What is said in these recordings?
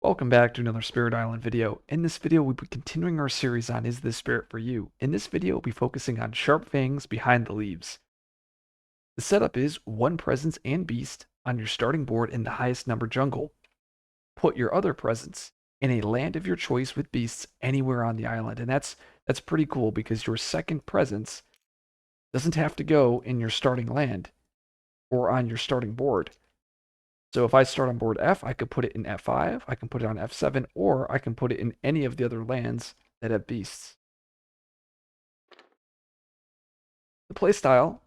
Welcome back to another Spirit Island video. In this video, we'll be continuing our series on Is This Spirit for You? In this video, we'll be focusing on Sharp Fangs behind the leaves. The setup is one presence and beast on your starting board in the highest number jungle. Put your other presence in a land of your choice with beasts anywhere on the island. And that's pretty cool because your second presence doesn't have to go in your starting land or on your starting board. So if I start on board F, I could put it in F5, I can put it on F7, or I can put it in any of the other lands that have beasts. The playstyle,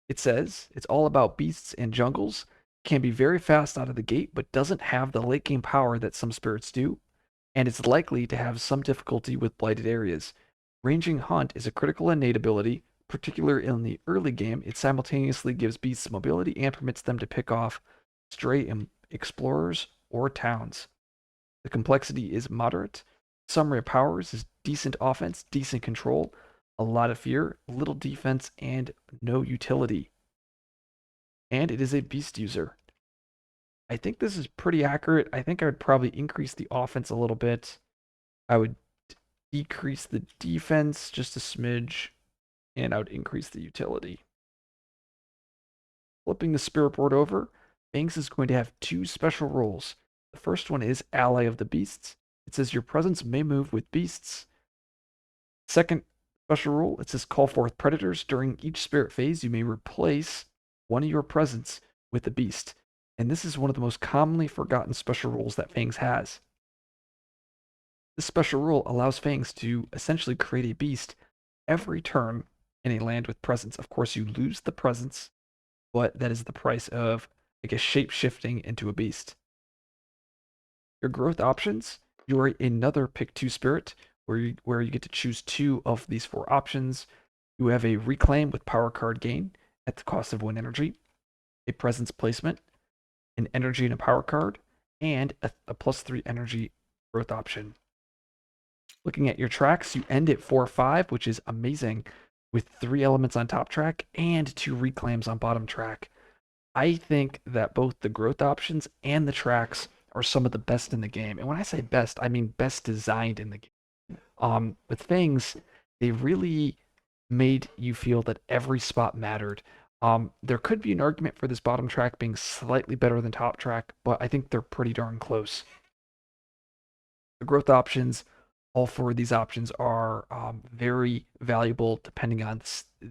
it says, it's all about beasts and jungles, can be very fast out of the gate, but doesn't have the late game power that some spirits do, and it's likely to have some difficulty with blighted areas. Ranging Hunt is a critical innate ability, particularly in the early game. It simultaneously gives beasts mobility and permits them to pick off stray explorers or towns. The complexity is moderate. Summary of powers is decent offense, decent control, a lot of fear, little defense, and no utility. And it is a beast user. I think this is pretty accurate. I think I would probably increase the offense a little bit. I would decrease the defense just a smidge, and I would increase the utility. Flipping the spirit board over, Fangs is going to have two special roles. The first one is Ally of the Beasts. It says your presence may move with beasts. Second special rule, it says call forth predators. During each spirit phase, you may replace one of your presence with a beast. And this is one of the most commonly forgotten special rules that Fangs has. This special rule allows Fangs to essentially create a beast every turn in a land with presence. Of course, you lose the presence, but that is the price of, I guess, shape shifting into a beast. Your growth options, you are another pick two spirit where you get to choose two of these four options. You have a reclaim with power card gain at the cost of one energy, a presence placement, an energy and a power card, and a +3 energy growth option. Looking at your tracks, you end at 4-5, which is amazing, with 3 elements on top track and 2 reclaims on bottom track. I think that both the growth options and the tracks are some of the best in the game. And when I say best, I mean best designed in the game. With Fangs, they really made you feel that every spot mattered. There could be an argument for this bottom track being slightly better than top track, but I think they're pretty darn close. The growth options, all four of these options are very valuable depending on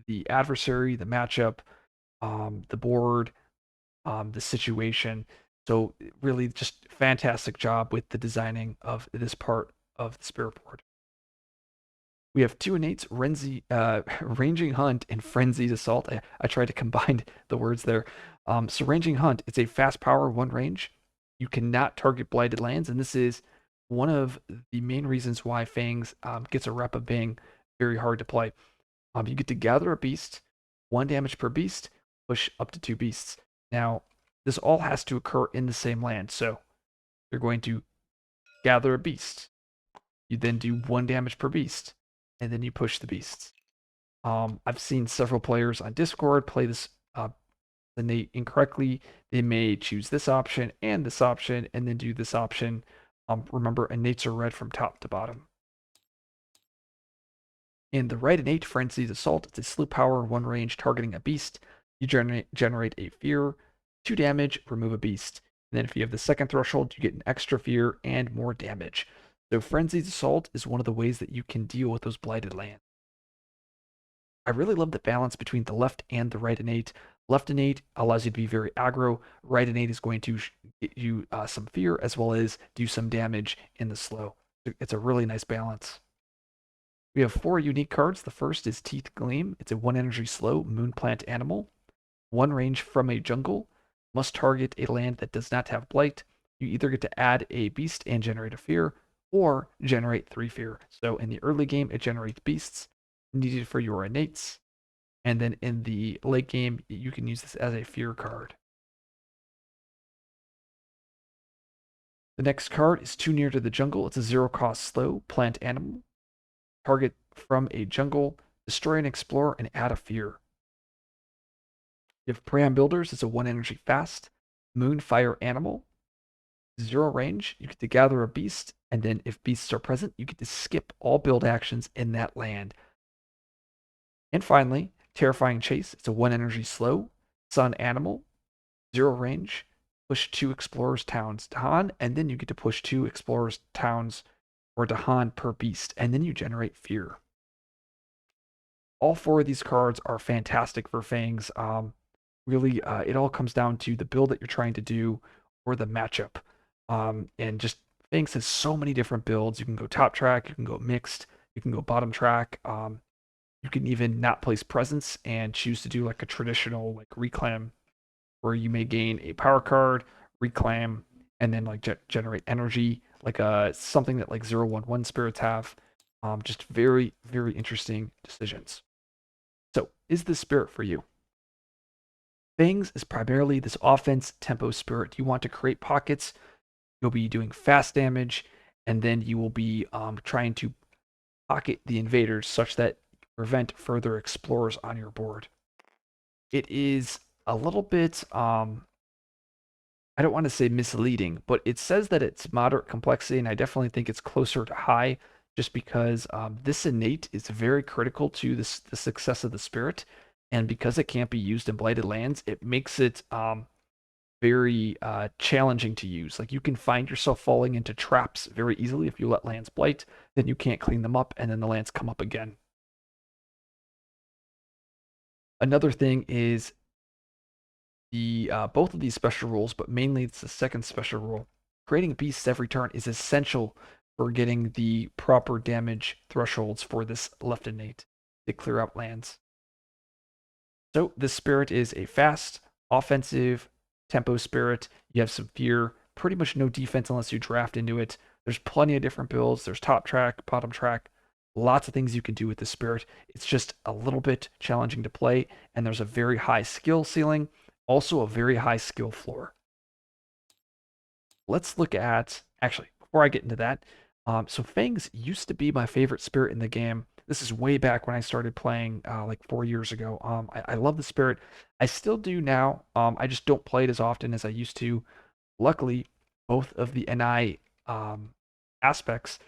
the adversary, the matchup, the board, the situation. So really just fantastic job with the designing of this part of the spirit board. We have two innates, Ranging Hunt and Frenzied Assault. I tried to combine the words there. So Ranging Hunt, it's a fast power, one range. You cannot target Blighted Lands, and this is one of the main reasons why Fangs gets a rep of being very hard to play. You get to gather a beast, 1 damage per beast, push up to 2 beasts. Now, this all has to occur in the same land, so you're going to gather a beast. You then do 1 damage per beast, and then you push the beasts. I've seen several players on Discord play this innate incorrectly. They may choose this option, and then do this option. Remember, innates are read from top to bottom. In the right innate Frenzied Assault, it's a slew power, 1 range, targeting a beast. You generate a fear, 2 damage, remove a beast. And then if you have the second threshold, you get an extra fear and more damage. So Frenzied Assault is one of the ways that you can deal with those Blighted Lands. I really love the balance between the left and the right innate. Left innate allows you to be very aggro. Right innate is going to get you some fear as well as do some damage in the slow. It's a really nice balance. We have 4 unique cards. The first is Teeth Gleam. It's a 1 energy slow moon plant animal. 1 range from a jungle. Must target a land that does not have blight. You either get to add a beast and generate a fear, or generate 3 fear. So in the early game, it generates beasts needed for your innates. And then in the late game, you can use this as a fear card. The next card is Too Near to the Jungle. It's a 0-cost slow plant animal. Target from a jungle, destroy an explorer, and add a fear. You have Prey on Builders. It's a 1 energy fast moon fire animal. Zero range, you get to gather a beast, and then if beasts are present, you get to skip all build actions in that land. And finally, Terrifying Chase. It's a 1 energy slow, sun animal, zero range. Push 2 explorers towns Dahan, and then you get to push 2 explorers towns or Dahan per beast, and then you generate fear. All 4 of these cards are fantastic for Fangs. Really, it all comes down to the build that you're trying to do or the matchup. And just Fangs has so many different builds. You can go top track, you can go mixed, you can go bottom track. You can even not place presence and choose to do like a traditional like reclaim where you may gain a power card, reclaim, and then like generate energy, like something that like 0/1/1 spirits have. Just very, very interesting decisions. So, is this spirit for you? Fangs is primarily this offense tempo spirit. You want to create pockets, you'll be doing fast damage, and then you will be trying to pocket the invaders such that you prevent further explorers on your board. It is a little bit, I don't want to say misleading, but it says that it's moderate complexity, and I definitely think it's closer to high just because this innate is very critical to the success of the spirit. And because it can't be used in Blighted Lands, it makes it very challenging to use. Like you can find yourself falling into traps very easily if you let lands blight, then you can't clean them up, and then the lands come up again. Another thing is the both of these special rules, but mainly it's the second special rule. Creating beasts every turn is essential for getting the proper damage thresholds for this left innate to clear out lands. So this spirit is a fast, offensive, tempo spirit. You have some fear, pretty much no defense unless you draft into it. There's plenty of different builds. There's top track, bottom track, lots of things you can do with this spirit. It's just a little bit challenging to play, and there's a very high skill ceiling, also a very high skill floor. Let's look at, actually, before I get into that, so Fangs used to be my favorite spirit in the game. This is way back when I started playing, like 4 years ago. I love the spirit. I still do now. I just don't play it as often as I used to. Luckily, both of the NI aspects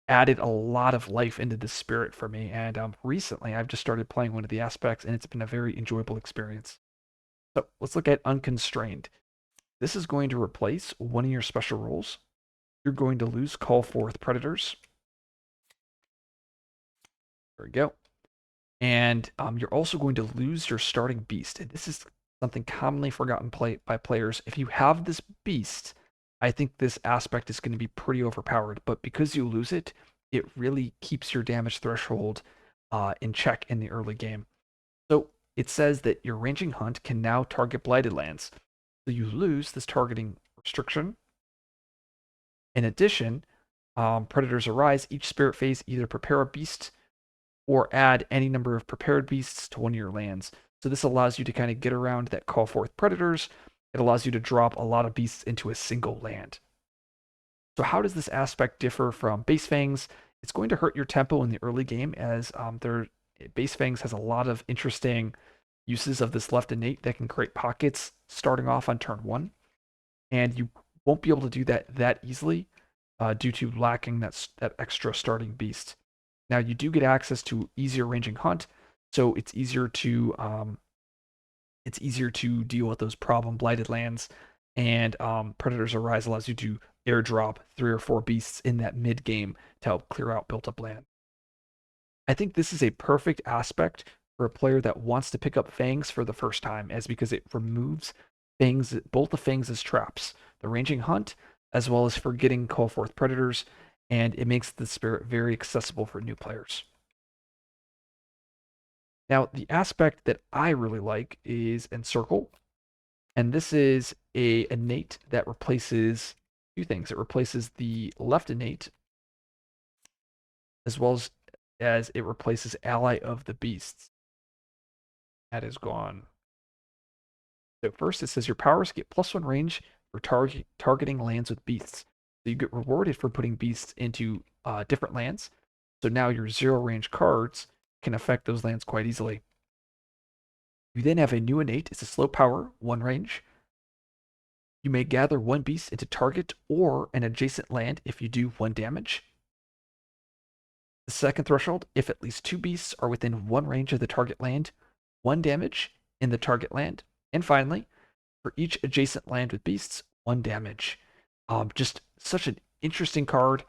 added a lot of life into the spirit for me. And recently, I've just started playing one of the aspects, and it's been a very enjoyable experience. So let's look at Unconstrained. This is going to replace one of your special rules. You're going to lose Call Forth Predators. There we go. And you're also going to lose your starting beast. And this is something commonly forgotten by players. If you have this beast, I think this aspect is going to be pretty overpowered. But because you lose it, it really keeps your damage threshold in check in the early game. So it says that your ranging hunt can now target Blighted Lands. So you lose this targeting restriction. In addition, Predators Arise, each spirit phase either prepare a beast or add any number of prepared beasts to one of your lands. So this allows you to kind of get around that call forth predators. It allows you to drop a lot of beasts into a single land. So how does this aspect differ from base fangs? It's going to hurt your tempo in the early game as base fangs has a lot of interesting uses of this left innate that can create pockets starting off on turn 1, and you won't be able to do that easily due to lacking that extra starting beast. Now you do get access to easier ranging hunt, so it's easier to deal with those problem blighted lands, and Predators Arise allows you to airdrop 3 or 4 beasts in that mid game to help clear out built up land. I think this is a perfect aspect for a player that wants to pick up Fangs for the first time, as because it removes Fangs, both the Fangs as traps, the ranging hunt, as well as for getting call forth predators, and it makes the spirit very accessible for new players. Now, the aspect that I really like is Encircle, and this is a innate that replaces 2 things. It replaces the left innate, as well as it replaces Ally of the Beasts. That is gone. So first it says your powers get +1 range for targeting lands with beasts. So you get rewarded for putting beasts into different lands. So now your 0 range cards can affect those lands quite easily. You then have a new innate. It's a slow power, 1 range. You may gather one beast into target or an adjacent land if you do 1 damage. The second threshold, if at least 2 beasts are within 1 range of the target land, 1 damage in the target land. And finally, for each adjacent land with beasts, 1 damage. Just such an interesting card,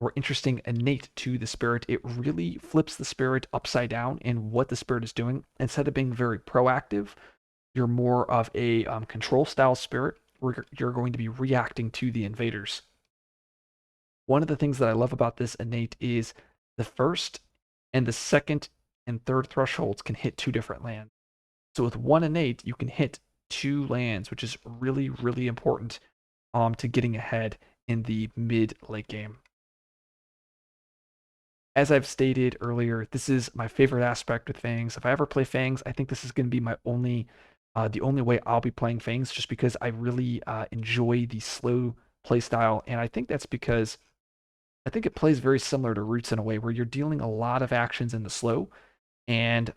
or interesting innate to the spirit. It really flips the spirit upside down in what the spirit is doing. Instead of being very proactive, you're more of a control style spirit where you're going to be reacting to the invaders. One of the things that I love about this innate is the first and the second and third thresholds can hit 2 different lands. So with 1 innate, you can hit 2 lands, which is really, really important to getting ahead in the mid late game. As I've stated earlier, this is my favorite aspect with Fangs. If I ever play Fangs, I think this is going to be my the only way I'll be playing Fangs, just because I really enjoy the slow playstyle, and I think that's because I think it plays very similar to Roots in a way where you're dealing a lot of actions in the slow, and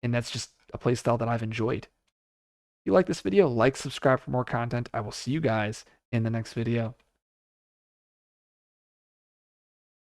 that's just a playstyle that I've enjoyed. If you like this video, like, subscribe for more content. I will see you guys in the next video.